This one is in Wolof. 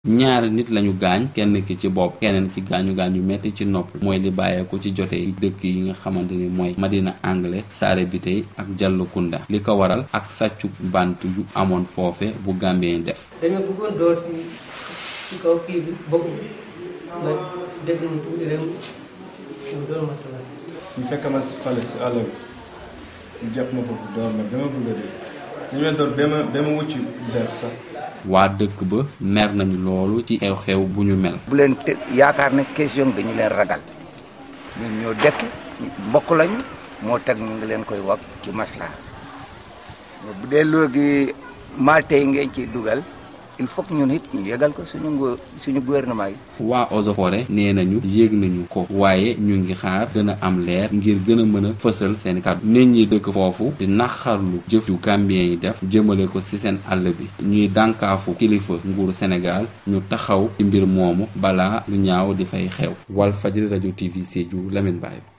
ñaari nit lañu gaañ, kenn ki ci bopp, keneen ki gaañu metti ci nopp. mooy li bàyyeeku ci jote yi dëkk yi nga xamante ni mooy Madina Anglais, Saare Bitey ak Jallikunda. li ko waral ak sàccu bant yu amoon foofe bu Gambien def. dañoo bëggoon door si kaw kii bi bëgg ma def ni tuuti rek mu doon masala. ñu fekk ma fale si àll bi ñu jàpp ma foofu door ma dama bëgg a dee dañu ma door ba ma wucc der sax. waa dëkk ba mer nañu loolu ci xew-xew bu ñu mel. bu leen yaakaar ne question dañu leen ragal ñun ñoo dëkk mbokk lañu moo tax ñu ngi leen koy wax ci masla bu dee léegi maa tey ngeen ci dugal il faut que ñun it ñu yëgal ko suñu gouvernement yi. waa Eaux et Forêts nee nañu yéeg nañu ko waaye ñu ngi xaar gën a am leer ngir gën a mën a fësal seen kàddu. nit ñi dëkk foofu di naxarlu jëf yu Gambien yi def jëmale ko ci seen àll bi ñuy dànkaafu kilifa nguuru Sénégal ñu taxaw ci mbir moomu balaa lu ñaaw di fay xew. Walfadjri rajo TV Sédhiou, Lamine Baye.